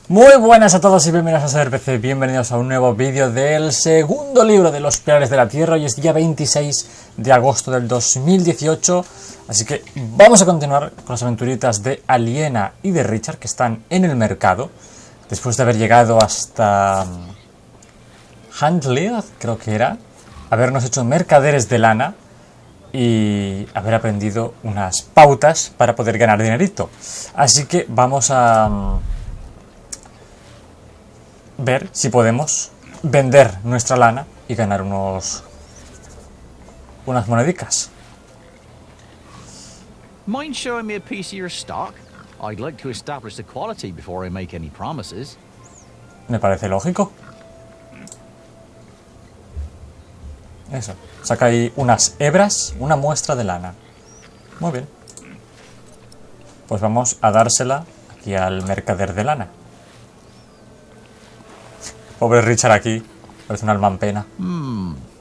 Muy buenas a todos y bienvenidos a SerPC, bienvenidos a un nuevo vídeo del segundo libro de los pilares de la tierra. Hoy es día 26 de agosto del 2018, así que vamos a continuar con las aventuritas de Aliena y de Richard, que están en el mercado, después de haber llegado hasta Huntley, creo que era, habernos hecho mercaderes de lana y haber aprendido unas pautas para poder ganar dinerito. Así que vamos a ver si podemos vender nuestra lana y ganar unas monedicas. Mind showing me a piece of your stock? I'd like to establish the quality before I make any promises. Me parece lógico. Eso. Saca ahí unas hebras, una muestra de lana. Muy bien. Pues vamos a dársela aquí al mercader de lana. Pobre Richard aquí, parece un alma en pena.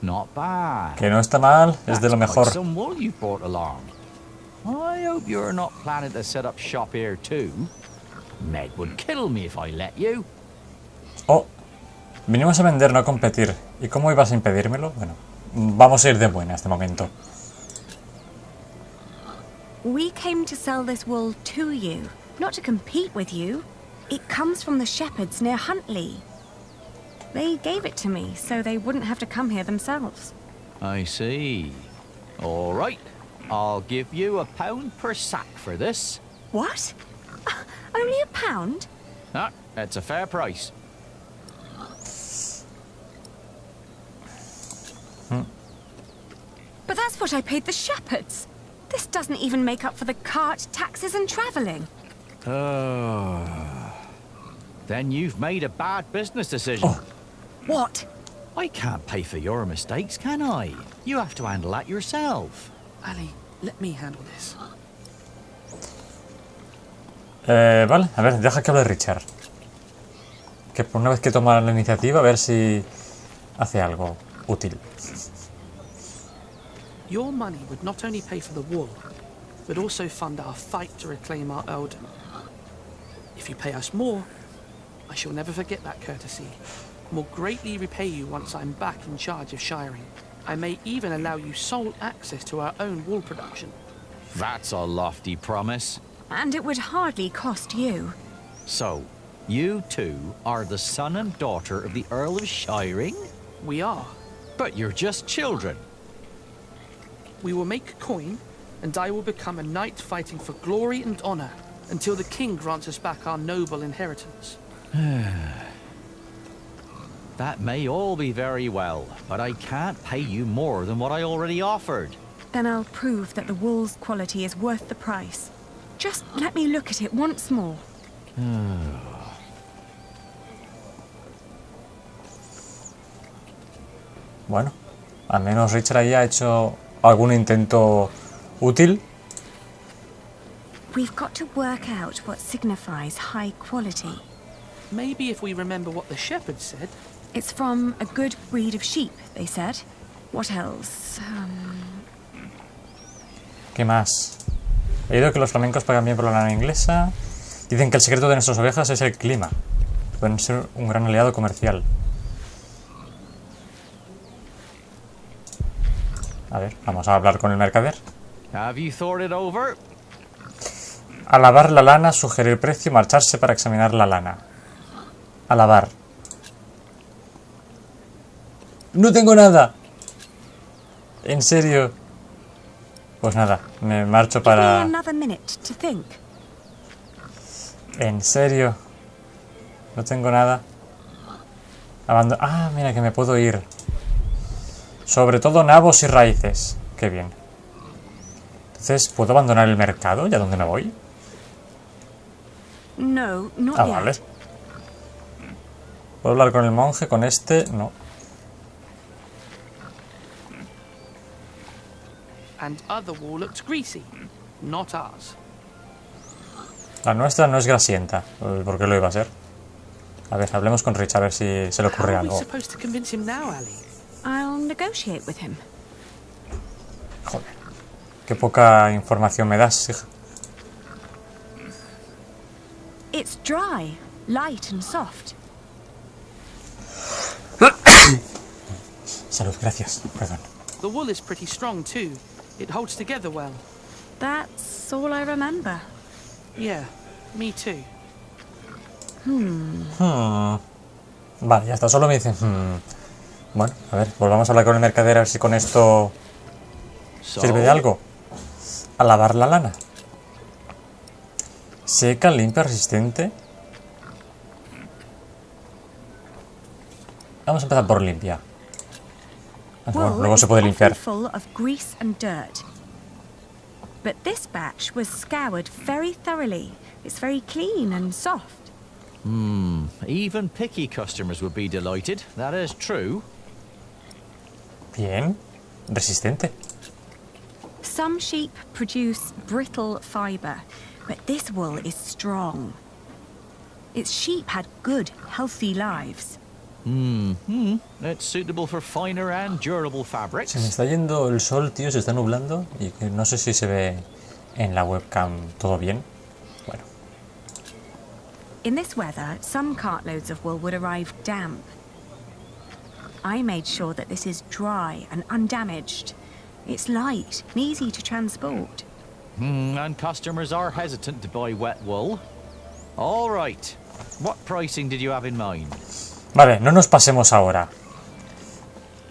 Not bad. Que no está mal, es de lo mejor. Some wool you brought along. I hope you're not planning to set up shop here too. Meg would kill me if I let you. Oh, vinimos a vender, no a competir. ¿Y cómo ibas a impedírmelo? Bueno, vamos a ir de buena este momento. We came to sell this wool to you, not to compete with you. It comes from the shepherds near Huntley. They gave it to me, so they wouldn't have to come here themselves. I see. All right. I'll give you £1 per sack for this. What? Only £1? Ah, that's a fair price. But that's what I paid the shepherds. This doesn't even make up for the cart, taxes and travelling. Then you've made a bad business decision. Oh. What? I can't pay for your mistakes, can I? You have to handle that yourself. Ali, let me handle this. Vale, a ver, deja que hable Richard. Que por una vez que toma la iniciativa, a ver si hace algo útil. Your money would not only pay for the wool, but also fund our fight to reclaim our earldom. If you pay us more, I shall never forget that courtesy, and will greatly repay you once I'm back in charge of shiring. I may even allow you sole access to our own wool production. That's a lofty promise. And it would hardly cost you. So, you two are the son and daughter of the Earl of Shiring? We are. But you're just children. We will make coin, and I will become a knight fighting for glory and honor until the king grants us back our noble inheritance. That may all be very well, but I can't pay you more than what I already offered. Then I'll prove that the wool's quality is worth the price. Just let me look at it once more. Bueno, al menos Richard ahí ha hecho algún intento útil. We've got to work out what signifies high quality. Maybe if we remember what the shepherds said. It's from a good breed of sheep, they said. What else? ¿Qué más? He oído que los flamencos pagan bien por la lana inglesa. Dicen que el secreto de nuestras ovejas es el clima. Pueden ser un gran aliado comercial. A ver, vamos a hablar con el mercader. Have you thought it over? A lavar la lana, sugerir precio y marcharse para examinar la lana. A lavar. ¡No tengo nada! ¿En serio? Pues nada, me marcho para... ¿En serio? No tengo nada. Ah, mira que me puedo ir. Sobre todo nabos y raíces. Qué bien. Entonces, ¿puedo abandonar el mercado? ¿Ya dónde me voy? No, not Ah, vale. ¿Puedo hablar con el monje? Con este, no. And other wool looks greasy, not ours. La nuestra no es grasienta. ¿Por qué lo iba a ser? A ver, hablemos con Rich a ver si se le ocurre How are we algo. supposed to convince him now, Ali? I'll negotiate with him. Joder. Qué poca información me das, hija. It's dry. light and soft. Salud, gracias. Perdón. The wool is pretty strong too. It holds together well. That's all I remember. Yeah, me too. Vale, ya está. Solo me dicen... Bueno, a ver, volvamos a hablar con el mercader a ver si con esto sirve de algo. A lavar la lana. Seca, limpia, resistente. Vamos a empezar por limpia. Bueno, Wool luego is se puede often limpiar. full of grease and dirt. But this batch was scoured very thoroughly. It's very clean and soft. Even picky customers would be delighted. That is true. Bien. Resistente. Some sheep produce brittle fibre, but this wool is strong. Its sheep had good, healthy lives. It's suitable for finer and durable fabrics. Se me está yendo el sol, tío, se está nublando y que no sé si se ve en la webcam todo bien. Bueno. In this weather, some cartloads of wool would arrive damp. I made sure that this is dry and undamaged. It's light and easy to transport. And customers are hesitant to buy wet wool. All right. What pricing did you have in mind? Vale, no nos pasemos ahora.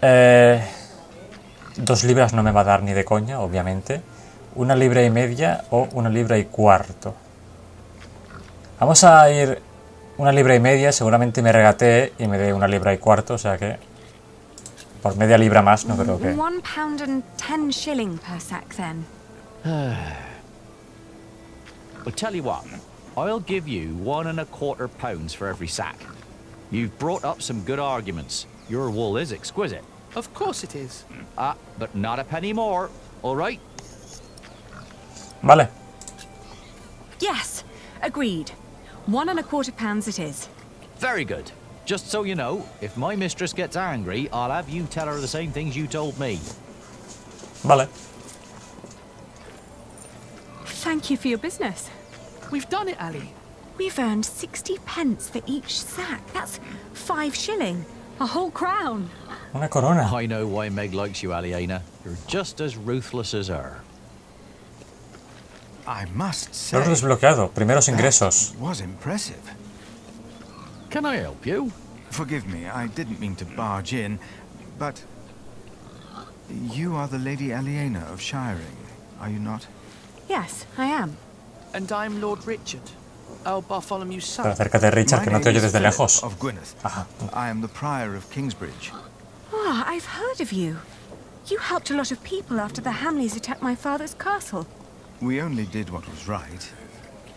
2 libras no me va a dar ni de coña, obviamente. 1 libra y media o 1 libra y cuarto. Vamos a ir 1 libra y media, seguramente me regatee y me dé 1 libra y cuarto, o sea que por media libra más no creo que... £1.10 per sack then. Well, tell you what. I'll give you £1.25 for every sack. You've brought up some good arguments. Your wool is exquisite. Of course it is. But not a penny more. All right? Vale. Yes, agreed. £1.25 it is. Very good. Just so you know, if my mistress gets angry, I'll have you tell her the same things you told me. Vale. Thank you for your business. We've done it, Ali. We've earned 60 pence for each sack. That's 5 shilling. A whole crown. Una corona. I know why Meg likes you, Aliena. You're just as ruthless as her. I must say, Lo he desbloqueado. Primeros ingresos. that was impressive. Can I help you? Forgive me, I didn't mean to barge in, but you are the Lady Aliena of Shiring, are you not? Yes, I am. And I'm Lord Richard, Earl Bartholomew's Pero son. acércate, Richard, que no te My name oyes is desde Philip lejos. of Gwynedd. Ajá. I am the Prior of Kingsbridge. Ah, I've heard of you. You helped a lot of people after the Hamleys attacked my father's castle. We only did what was right.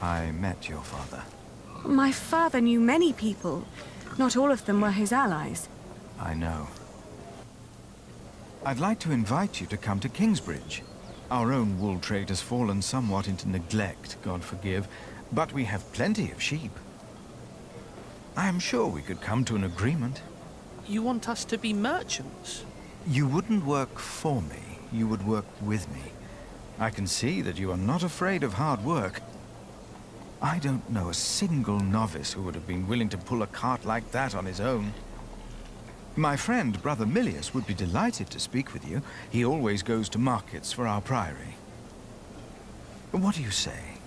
I met your father. My father knew many people. Not all of them were his allies. I know. I'd like to invite you to come to Kingsbridge. Our own wool trade has fallen somewhat into neglect, God forgive, but we have plenty of sheep. I am sure we could come to an agreement. You want us to be merchants? You wouldn't work for me, you would work with me. I can see that you are not afraid of hard work. I don't know a single novice who would have been willing to pull a cart like that on his own. My friend, Brother Milius, would be delighted to speak with you. He always goes to markets for our priory. What do you say?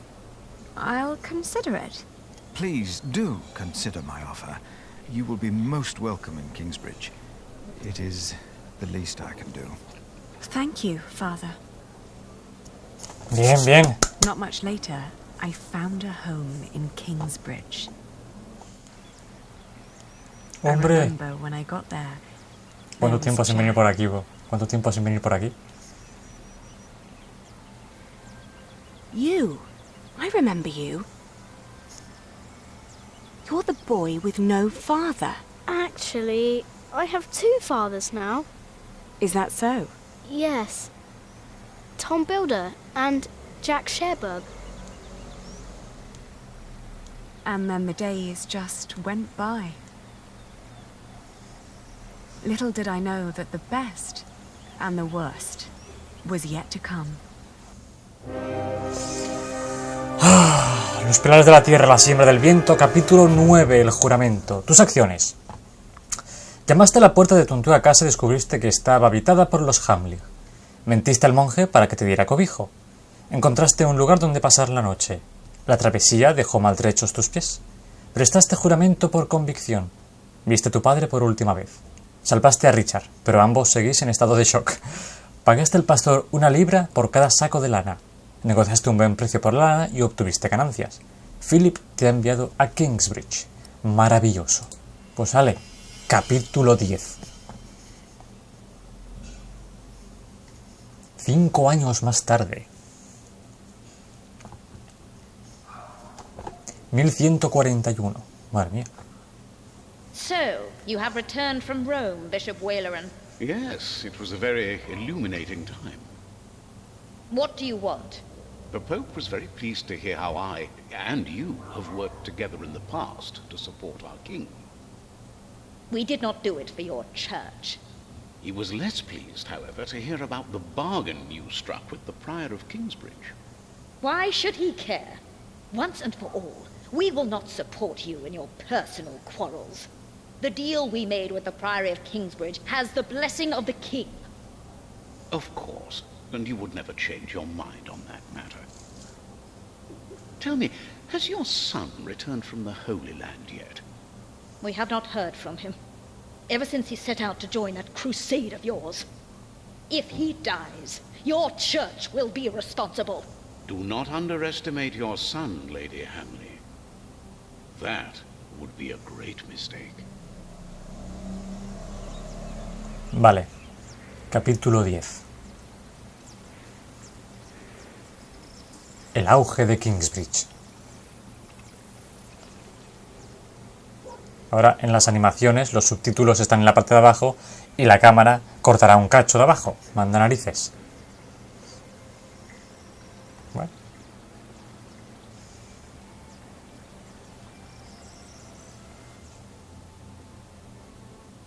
I'll consider it. Please do consider my offer. You will be most welcome in Kingsbridge. It is the least I can do. Thank you, Father. Bien, bien. Not much later, I found a home in Kingsbridge. I Hombre, remember when I got there. ¿cuánto there tiempo was sin venir Jack. por aquí, bo? ¿Cuánto tiempo sin venir por aquí? You. I remember you. You're the boy with no father. Actually, I have 2 fathers now. Is that so? Yes. Tom Builder and Jack Sherbug. And then the days just went by. Little did I know that the best and the worst was yet to come. Los pilares de la tierra, la siembra del viento, capítulo 9, el juramento. Tus acciones. Llamaste a la puerta de tu antigua casa y descubriste que estaba habitada por los Hamley. Mentiste al monje para que te diera cobijo. Encontraste un lugar donde pasar la noche. La travesía dejó maltrechos tus pies. Prestaste juramento por convicción. Viste a tu padre por última vez. Salvaste a Richard, pero ambos seguís en estado de shock. Pagaste al pastor 1 libra por cada saco de lana. Negociaste un buen precio por la lana y obtuviste ganancias. Philip te ha enviado a Kingsbridge. Maravilloso. Pues sale, capítulo 10. 5 años más tarde. 1141. Madre mía. So, you have returned from Rome, Bishop Waleran. Yes, it was a very illuminating time. What do you want? The Pope was very pleased to hear how I, and you, have worked together in the past to support our king. We did not do it for your church. He was less pleased, however, to hear about the bargain you struck with the Prior of Kingsbridge. Why should he care? Once and for all, we will not support you in your personal quarrels. The deal we made with the Priory of Kingsbridge has the blessing of the king. Of course, and you would never change your mind on that matter. Tell me, has your son returned from the Holy Land yet? We have not heard from him, ever since he set out to join that crusade of yours. If he dies, your church will be responsible. Do not underestimate your son, Lady Hamley. That would be a great mistake. Vale. Capítulo 10. El auge de Kingsbridge. Ahora en las animaciones los subtítulos están en la parte de abajo y la cámara cortará un cacho de abajo. Manda narices. Bueno.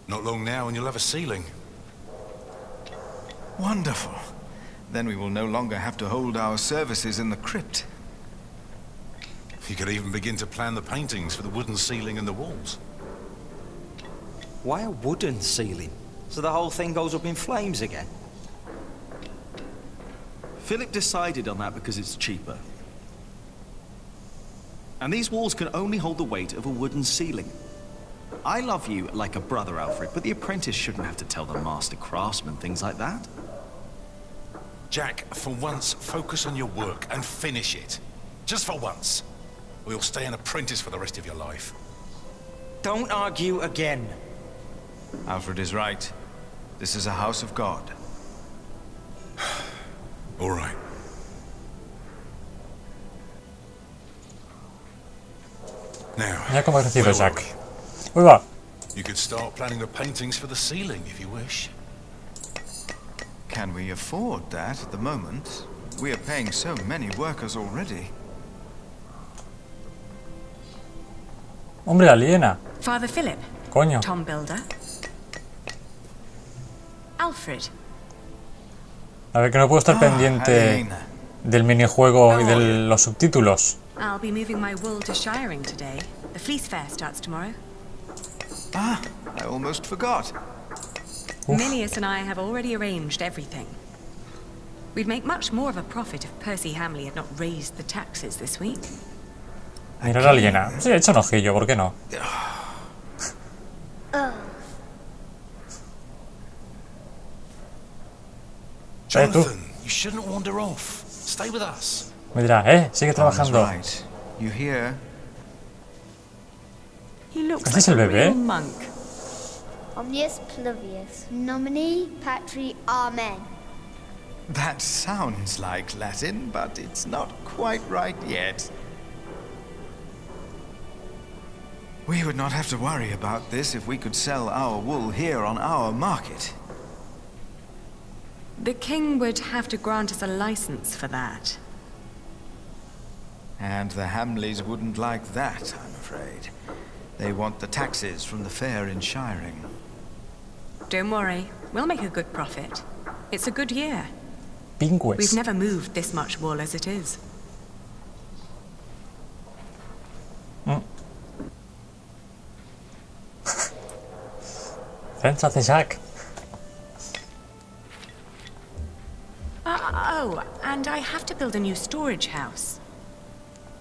Not long now and you'll have a ceiling. Wonderful. Then we will no longer have to hold our services in the crypt. You could even begin to plan the paintings for the wooden ceiling and the walls. Why a wooden ceiling? So the whole thing goes up in flames again? Philip decided on that because it's cheaper. And these walls can only hold the weight of a wooden ceiling. I love you like a brother, Alfred, but the apprentice shouldn't have to tell the master craftsman things like that. Jack, for once, focus on your work and finish it. Just for once. Or you'll stay an apprentice for the rest of your life. Don't argue again. Alfred is right. This is a house of God. All right. Now, Ya como ha crecido where Jack. were we? Uy, va. You could start planning the paintings for the ceiling if you wish. Can we afford that at the moment? We are paying so many workers already. Hombre, la aliena. Father Philip. Coño. Tom Builder. Alfred. A ver, que no puedo estar pendiente Alina. del minijuego y de los subtítulos. I'll be moving my wool to shiring today. The fleece fair starts tomorrow. Ah, I almost forgot. Milius and I have already arranged everything. We'd make much more of a profit if Percy Hamley had not raised the taxes this week. Mira la aliena. Sí, echa un ojillo, ¿por qué no? Jonathan, you shouldn't wander off. Stay with us. Me dirá, sigue trabajando. Right. You hear? He looks ¿Ese es like el a bebé? real monk. Omnius Pluvius, nomine patri amen. That sounds like Latin, but it's not quite right yet. We would not have to worry about this if we could sell our wool here on our market. The king would have to grant us a license for that. And the Hamleys wouldn't like that, I'm afraid. They want the taxes from the fair in shiring. Don't worry, we'll make a good profit. It's a good year. Pingües. We've never moved this much wool as it is. defensa de Jack. Oh, and I have to build a new storage house.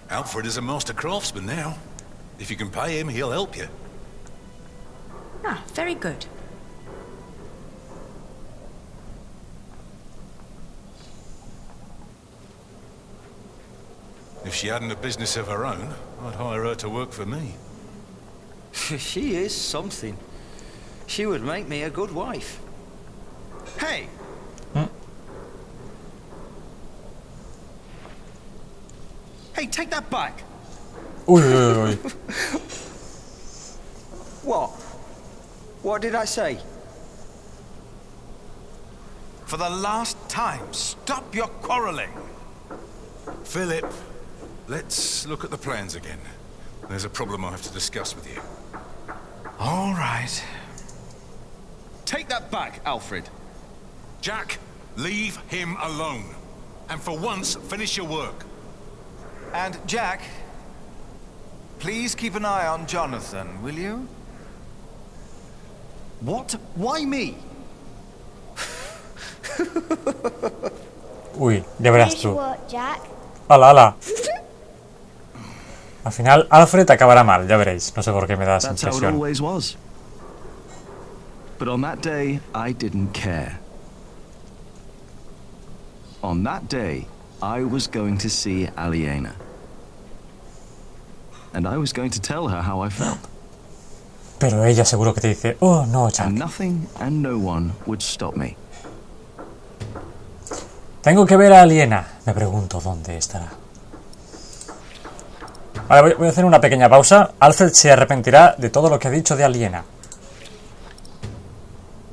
Alfred is a master craftsman now. If you can pay him, he'll help you. Ah, very good. If she hadn't a business of her own, I'd hire her to work for me. She is something. She would make me a good wife. Hey! Hey, take that back! Uy, uy, uy. What? What did I say? For the last time, stop your quarreling. Philip, let's look at the plans again. There's a problem I have to discuss with you. All right. Take that back, Alfred. Jack, leave him alone. And for once, finish your work. And Jack, please keep an eye on Jonathan, will you? What? Why me? Uy, ya verás tú. Jack. ¡Hala, hala! Al final, Alfred acabará mal, ya veréis. No sé por qué me da esa That's how it impresión. always was. But on that day, I didn't care. On that day, I was going to see Aliena. And I was going to tell her how I felt. Pero ella seguro que te dice, oh no, Jack. And nothing and no one would stop me. Tengo que ver a Aliena. Me pregunto dónde estará. Vale, voy a hacer una pequeña pausa. Alfred se arrepentirá de todo lo que ha dicho de Aliena.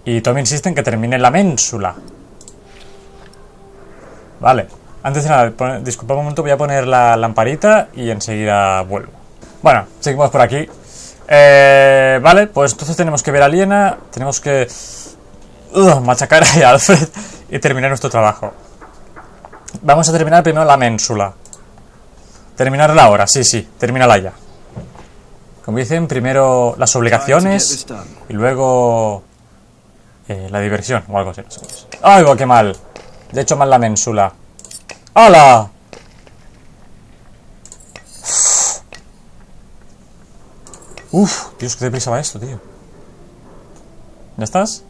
Y Tommy insiste en que termine la ménsula. Vale. Antes de nada, disculpa un momento, voy a poner la lamparita y enseguida vuelvo. Bueno, seguimos por aquí. Vale, pues entonces tenemos que ver a Aliena. Tenemos que machacar a Alfred y terminar nuestro trabajo. Vamos a terminar primero la ménsula. Terminarla ahora, sí, termínala ya. Como dicen, primero las obligaciones y luego la diversión o algo así. ¡Ay, qué mal! De hecho, mal la ménsula. ¡Hala! Uf, Dios, qué deprisa va esto, tío. ¿Ya estás?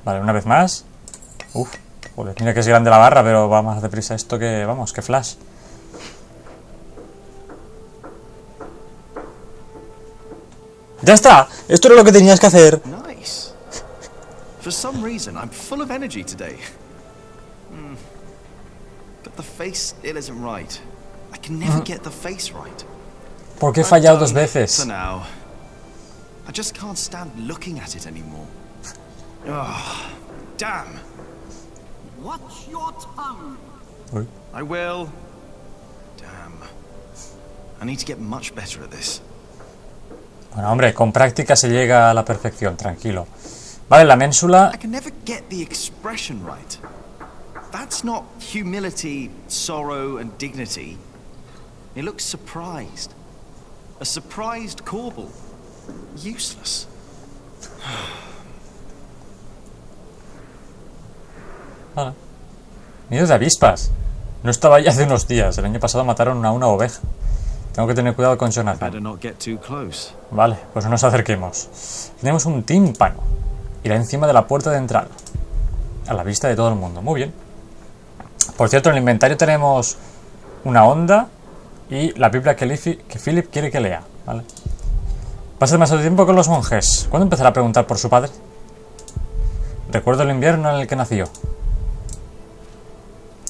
Vale, una vez más. Uf, joder, mira que es grande la barra, pero va más deprisa esto que, vamos, que Flash. ¡Ya está! Esto era lo que tenías que hacer. Nice. For some reason, I'm full of energy today. But the face still isn't right. I can never get the face right. ¿Por qué he fallado dos veces? For now. I just can't stand looking at it anymore. Oh, damn. Watch your tongue. Uy. I will. Damn. I need to get much better at this. Bueno, hombre, con práctica se llega a la perfección, tranquilo. Vale, la ménsula. I can never get the expression right. That's not humility, sorrow, and dignity. It looks surprised. A surprised Corbel. Useless. Vale. Nido de avispas. No estaba ahí hace unos días. El año pasado mataron a una oveja. Tengo que tener cuidado con Jonathan. Vale, pues no nos acerquemos. Tenemos un tímpano. Irá encima de la puerta de entrada. A la vista de todo el mundo. Muy bien. Por cierto, en el inventario tenemos una onda y la Biblia que Philip quiere que lea. ¿Vale? Pasa demasiado tiempo con los monjes. ¿Cuándo empezará a preguntar por su padre? Recuerdo el invierno en el que nació.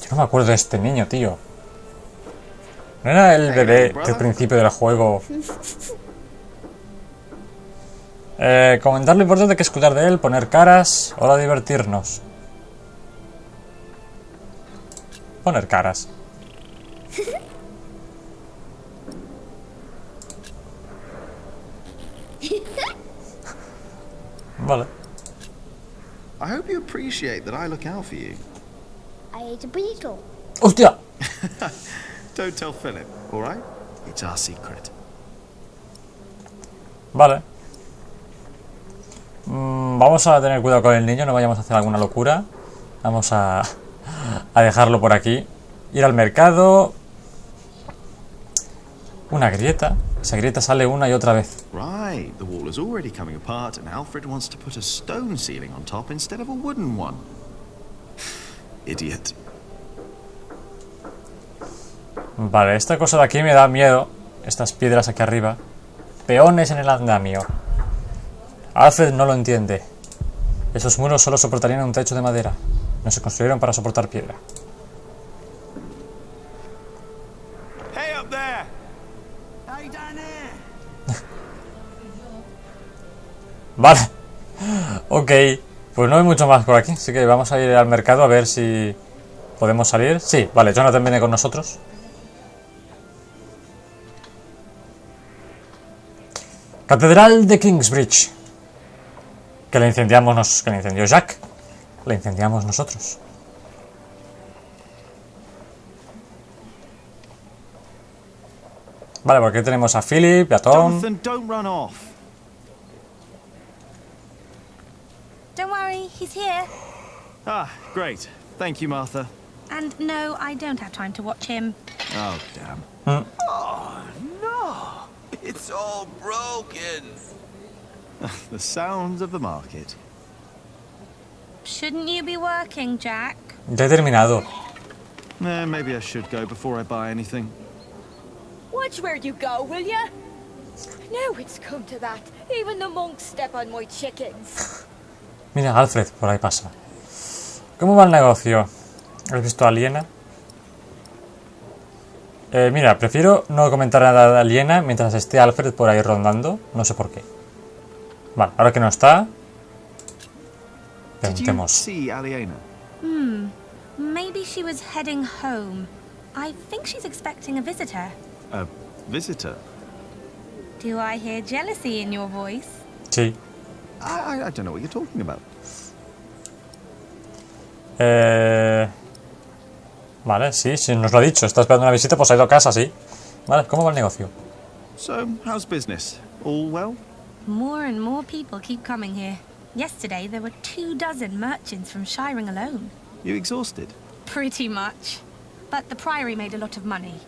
Yo no me acuerdo de este niño, tío. ¿No era el bebé del principio del juego? Comentar lo importante que es cuidar de él, poner caras, hora de divertirnos. Poner caras. Vale. I hope you appreciate that I look out for you. I ate a beetle. ¡Hostia! Don't tell Philip, all right? It's our secret. Vale. Vamos a tener cuidado con el niño, no vayamos a hacer alguna locura. Vamos a dejarlo por aquí. Ir al mercado. Una grieta. Esa grieta sale una y otra vez. Right, the wall is already coming apart and Alfred wants to put a stone ceiling on top instead of a wooden one. Idiot. Vale, esta cosa de aquí me da miedo. Estas piedras aquí arriba. Peones en el andamio. Alfred no lo entiende. Esos muros solo soportarían un techo de madera. No se construyeron para soportar piedra. Hey up there. Hey down there. Vale. Ok. Pues no hay mucho más por aquí. Así que vamos a ir al mercado a ver si podemos salir. Sí, vale. Jonathan viene con nosotros. Catedral de Kingsbridge. Que la incendiamos, que la incendió Jack. La incendiamos nosotros. Vale, porque tenemos a Philip, a Tom. Jonathan, don't run off. Don't worry, he's here. Ah, great. Thank you, Martha. And no, I don't have time to watch him. Oh, damn. Oh, no. It's all broken. The sounds of the market. Shouldn't you be working, Jack? Ya he terminado. Maybe I should go before I buy anything. Watch where you go, will ya? Now it's come to that. Even the monks step on my chickens. Mira, Alfred, por ahí pasa. ¿Cómo va el negocio? ¿Has visto a Aliena? Mira, prefiero no comentar nada de Aliena mientras esté Alfred por ahí rondando. No sé por qué. Vale, ahora que no está... Preguntemos. See Aliena? Maybe she was heading home. I think she's expecting a visitor. A visitor? Do I hear jealousy in your voice? Sí. I don't know what you're talking about. Vale, sí, nos lo ha dicho. Está esperando una visita, pues ha ido a casa, sí. Vale, ¿cómo va el negocio? So, how's business? All well? More and more people keep coming here. Yesterday there were 24 merchants from Shiring alone. You exhausted? Pretty much. But the Priory made a lot of money.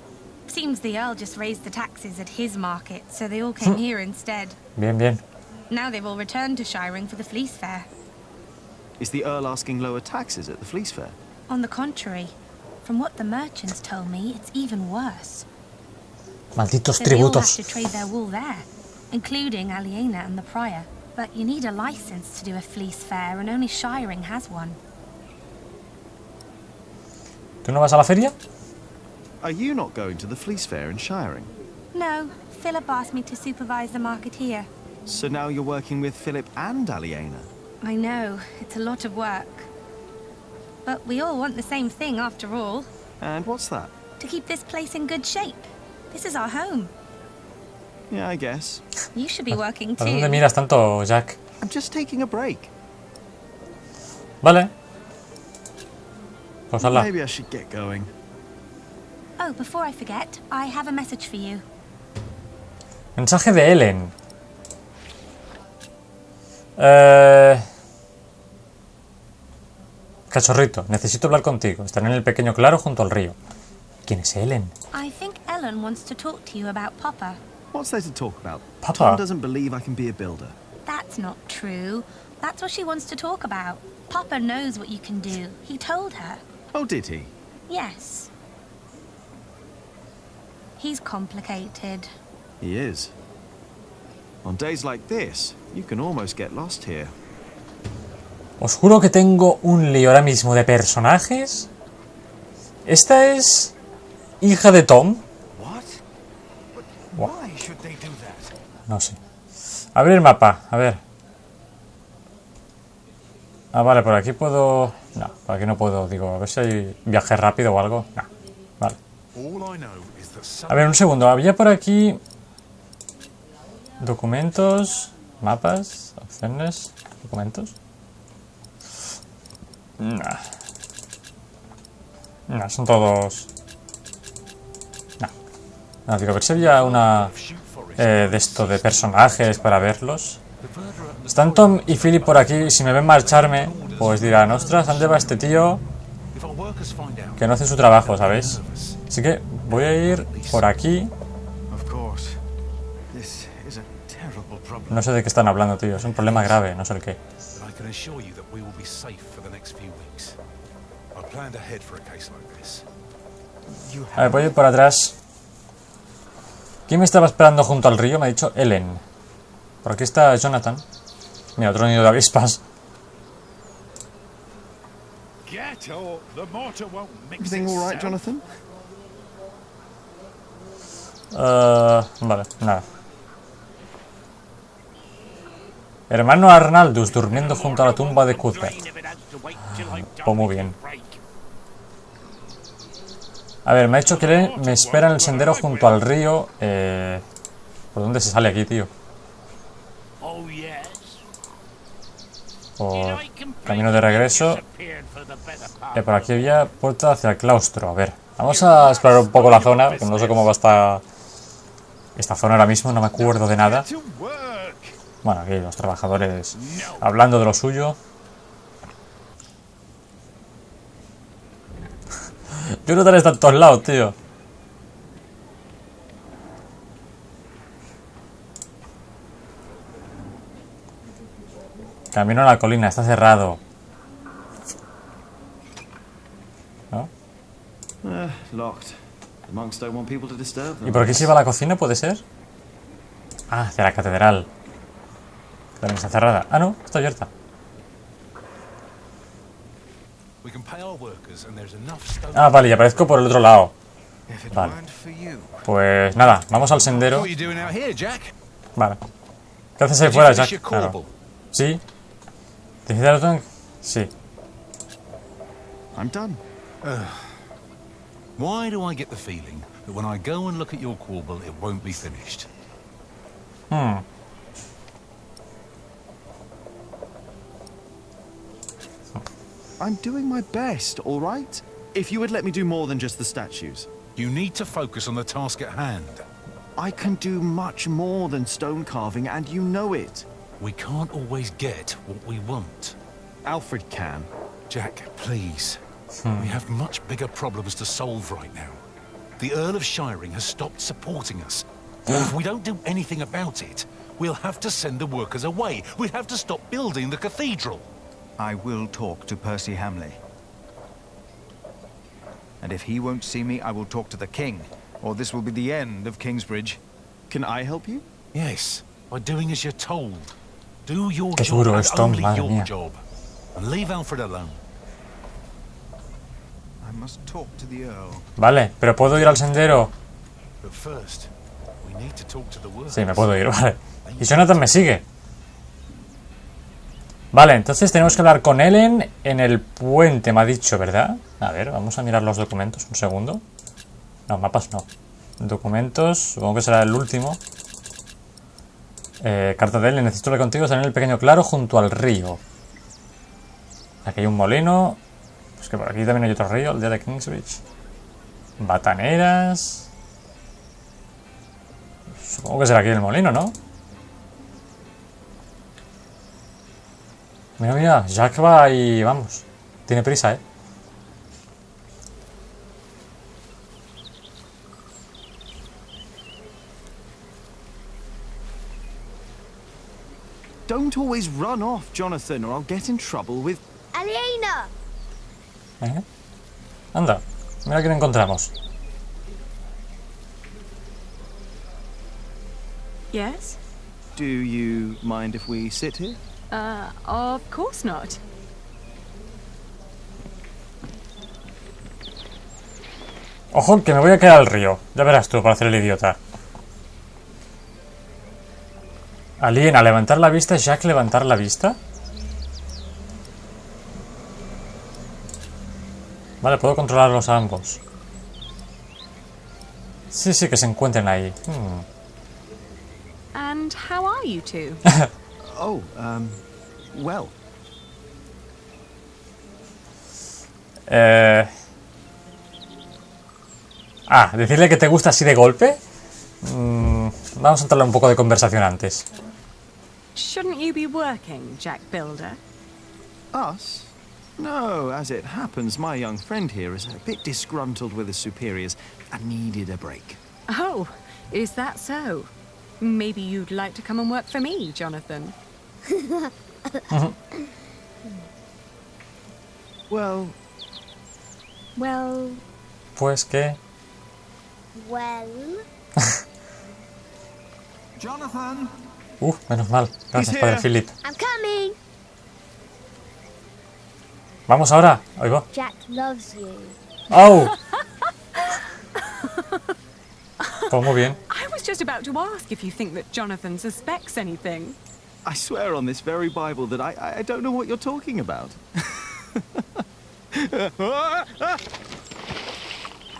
Seems the Earl just raised the taxes at his market, so they all came here instead. Bien, bien. Now they've all returned to Shiring for the Fleece Fair. Is the Earl asking lower taxes at the Fleece Fair? On the contrary, from what the merchants told me, it's even worse. Malditos So they all have tributos. to trade their wool there, including Aliena and the Prior. But you need a license to do a Fleece Fair, and only Shiring has one. ¿Tú no vas a la feria? Are you not going to the Fleece Fair in Shiring? No, Philip asked me to supervise the market here. So now you're working with Philip and Aliena? I know, it's a lot of work. But we all want the same thing after all. And what's that? To keep this place in good shape. This is our home. Yeah, I guess. You should be working ¿A dónde too. miras tanto, Jack? I'm just taking a break. Vale. Pues hala. Maybe I should get going. Oh, before I forget, I have a message for you. Mensaje de Ellen. Cachorrito, necesito hablar contigo. Estaré en el pequeño claro junto al río. ¿Quién es Ellen? I think Ellen wants to talk to you about Papa. What's there to talk about? Papa? Tom doesn't believe I can be a builder. That's not true. That's what she wants to talk about. Papa knows what you can do. He told her. Oh, did he? Yes. He's complicated. He is. On days like this, you can almost get lost here. Os juro que tengo un lío ahora mismo de personajes. Esta es... hija de Tom. What? Why should they do that? No sé. Abrir mapa, a ver. Ah, vale, por aquí puedo... No, por aquí no puedo, digo, a ver si hay viaje rápido o algo. No, vale. A ver, un segundo, había por aquí... documentos, mapas, opciones, documentos. Nah. Nah, son todos... No. No, digo, a ver si había una de esto de personajes para verlos. Están Tom y Philip por aquí. Si me ven marcharme, pues dirán, ostras, ¿dónde va este tío? Que no hace su trabajo, ¿sabéis? Así que voy a ir por aquí. No sé de qué están hablando, tío. Es un problema grave, no sé el qué. A ver, voy a ir por atrás. ¿Quién me estaba esperando junto al río? Me ha dicho Ellen. Por aquí está Jonathan. Mira, otro nido de avispas. Everything all right, Jonathan? Vale, nada. Hermano Arnaldus durmiendo junto a la tumba de Cuthbert. Pues muy bien. A ver, me ha dicho que me espera en el sendero junto al río. ¿Por dónde se sale aquí, tío? Por camino de regreso. Por aquí había puerta hacia el claustro. A ver, vamos a explorar un poco la zona, que no sé cómo va esta zona ahora mismo, no me acuerdo de nada. Bueno, aquí los trabajadores hablando de lo suyo. Jonathan está en todos lados, tío. Camino a la colina, está cerrado. ¿No? ¿Y por aquí se iba a la cocina, puede ser? Ah, hacia la catedral. También está cerrada. Ah, no, está abierta. Ah, vale, y aparezco por el otro lado. Vale. Pues nada, vamos al sendero. Vale. ¿Qué haces ahí fuera, Jack? Claro. ¿Sí? ¿Decide algo? Sí. I'm done. Why do I get the feeling that when I go and look at your quarble, it won't be finished? I'm doing my best, all right? If you would let me do more than just the statues. You need to focus on the task at hand. I can do much more than stone carving, and you know it. We can't always get what we want. Alfred can. Jack, please. We have much bigger problems to solve right now. The Earl of Shiring has stopped supporting us. If we don't do anything about it, we'll have to send the workers away. We'll have to stop building the cathedral. I will talk to Percy Hamley. And if he won't see me, I will talk to the king, or this will be the end of Kingsbridge. Can I help you? Yes, by doing as you're told. Do your Qué job duro and esto, only madre your mía. job. And leave Alfred alone. I must talk to the Earl. Vale, pero puedo ir al sendero. But first, we need to talk to the workers. Sí, me puedo ir, vale. Y Jonathan me sigue. Vale, entonces tenemos que hablar con Ellen en el puente, me ha dicho, ¿verdad? A ver, vamos a mirar los documentos, un segundo. No, mapas no. Documentos, supongo que será el último. Carta de Ellen, necesito hablar contigo, estar en el pequeño claro junto al río. Aquí hay un molino. Pues que por aquí también hay otro río, el día de Kingsbridge. Bataneras. Supongo que será aquí el molino, ¿no? Mira, mira, Jack va y vamos. Tiene prisa, ¿eh? Don't always run off, Jonathan, or I'll get in trouble with... Aliena! Anda, mira quién encontramos. Yes? Do you mind if we sit here? Of course not. Ojo, que me voy a quedar al río. Ya verás tú, para hacer el idiota. Aliena, levantar la vista. Jack, levantar la vista. Vale, puedo controlarlos a ambos. Sí, sí, que se encuentren ahí. And how are you two? Oh, well. Decirle que te gusta así de golpe. Vamos a entrarle un poco de conversación antes. Shouldn't you be working, Jack Builder? Us? No, as it happens, my young friend here is a bit disgruntled with his superiors and needed a break. Oh, is that so? Maybe you'd like to come and work for me, Jonathan. Well... Well... Pues que... Well... Jonathan! Menos mal. Gracias, padre Philip. I'm coming! Vamos ahora. Ahí va. Jack loves you. ¡Oh! Pues muy bien. I was just about to ask if you think that Jonathan suspects anything. I swear on this very Bible that I don't know what you're talking about.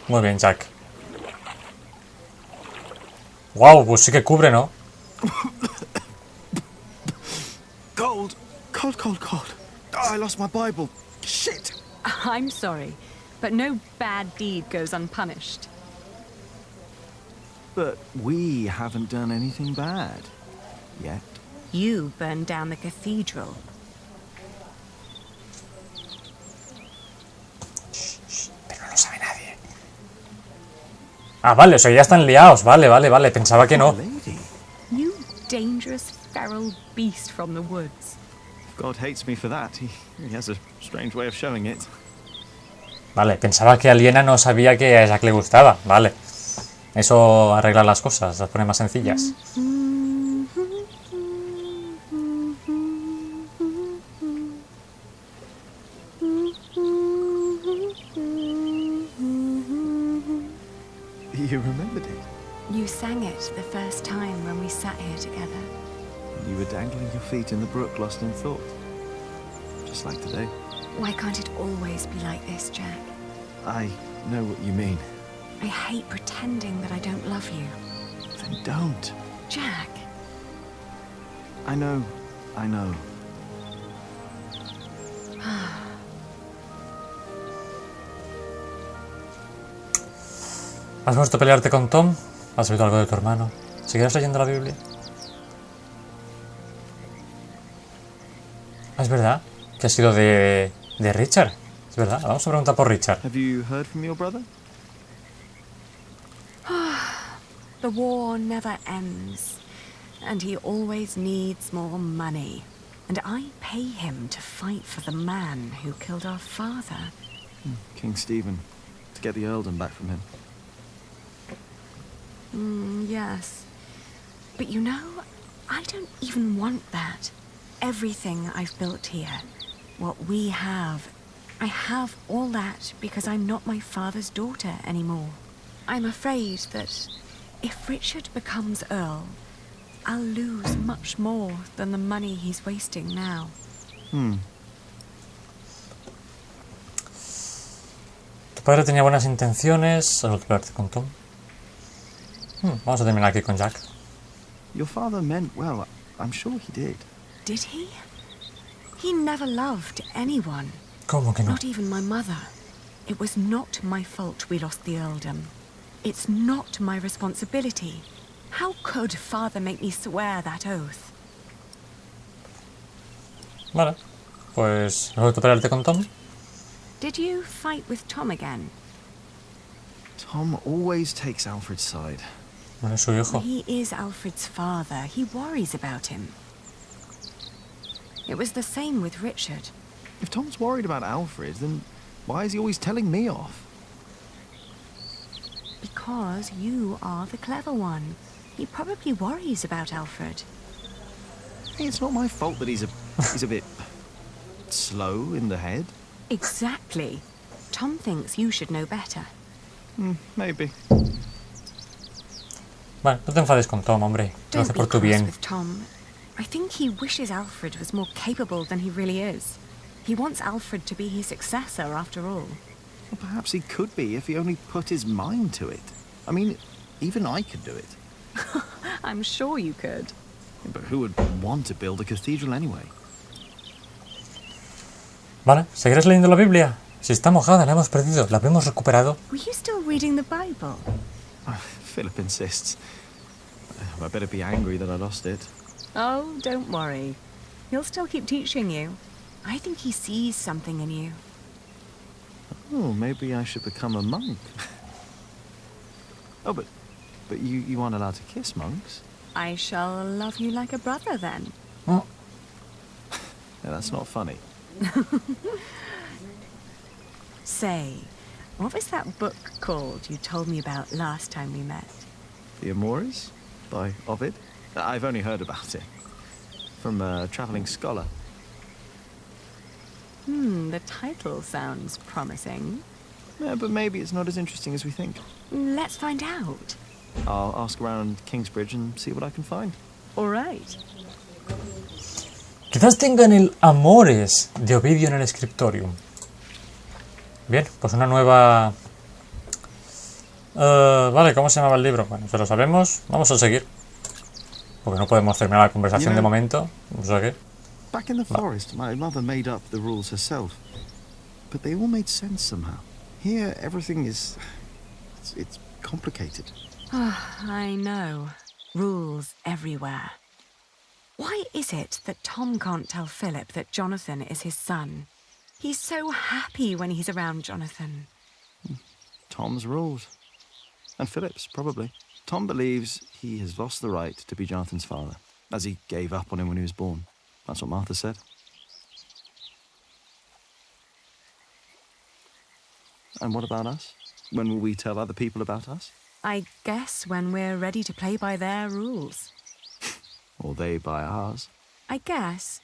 Muy bien, Jack. Wow, pues sí que cubre, ¿no? Cold. Oh, I lost my Bible. Shit. I'm sorry, but no bad deed goes unpunished. But we haven't done anything bad. Yet. You burned down the cathedral. Pero no lo sabe nadie. Ah, vale, o sea, ya están liados. Vale. Pensaba que no. You dangerous feral beast from the woods. God hates me for that. He has a strange way of showing it. Vale, pensaba que Aliena no sabía que a Jack le gustaba. Vale. Eso arregla las cosas, las pone más sencillas. You remembered it? You sang it the first time when we sat here together. You were dangling your feet in the brook, lost in thought. Just like today. Why can't it always be like this, Jack? I know what you mean. I hate pretending that I don't love you. Then don't. Jack. I know. ¿Has vuelto a pelearte con Tom? ¿Has oído algo de tu hermano? ¿Seguirás leyendo la Biblia? Es verdad que ha sido de Richard. Es verdad, vamos a preguntar por Richard. Have you heard from your brother? The war never ends, and he always needs more money. And I pay him to fight for the man who killed our father. King Stephen, to get the earldom back from him. Yes. But you know, I don't even want that. Everything I've built here, what we have, I have all that because I'm not my father's daughter anymore. I'm afraid that if Richard becomes Earl, I'll lose much more than the money he's wasting now. Tu padre tenía buenas intenciones. ¿Has vuelto a pelearte con Tom? Vamos a terminar aquí con Jack. Your father meant well. I'm sure he did. Did he? He never loved anyone. ¿Cómo que no? Not even my mother. It was not my fault we lost the earldom. It's not my responsibility. How could father make me swear that oath? Vale. Pues, ¿has vuelto a pelearte con Tom? Did you fight with Tom again? Tom always takes Alfred's side. No es su hijo. He is Alfred's father. He worries about him. It was the same with Richard. If Tom's worried about Alfred, then why is he always telling me off? Because you are the clever one. He probably worries about Alfred. Hey, it's not my fault that he's a bit slow in the head. Exactly. Tom thinks you should know better. Maybe. Vale, no te enfades con Tom, hombre. Lo hace Don't por be tu cross bien. with Tom. I think he wishes Alfred was more capable than he really is. He wants Alfred to be his successor, after all. Well, perhaps he could be if he only put his mind to it. I mean, even I could do it. I'm sure you could. Yeah, but who would want to build a cathedral anyway? Vale, ¿seguirás leyendo la Biblia? Si está mojada, la hemos perdido. ¿La habremos recuperado? Were you still reading the Bible? Philip insists. I better be angry that I lost it. Oh, don't worry. He'll still keep teaching you. I think he sees something in you. Oh, maybe I should become a monk. Oh, but you aren't allowed to kiss monks. I shall love you like a brother then. Yeah, that's not funny. Say, what was that book called you told me about last time we met? The Amores by Ovid. I've only heard about it from a traveling scholar. The title sounds promising. Yeah, but maybe it's not as interesting as we think. Let's find out. I'll ask around Kingsbridge and see what I can find. All right. Quizás tengan el Amores de Ovidio en el Scriptorium. Bien, pues una nueva... vale, ¿cómo se llamaba el libro? Bueno, se lo sabemos. Vamos a seguir. Porque no podemos terminar la conversación de momento. O sea que... Back in the forest, my mother made up the rules herself. But they all made sense somehow. Here, everything is... It's complicated. I know. Rules everywhere. Why is it that Tom can't tell Philip that Jonathan is his son? He's so happy when he's around Jonathan. Tom's rules. And Philip's, probably. Tom believes he has lost the right to be Jonathan's father, as he gave up on him when he was born. That's what Martha said. And what about us? When will we tell other people about us? I guess when we're ready to play by their rules. Or they by ours. I guess.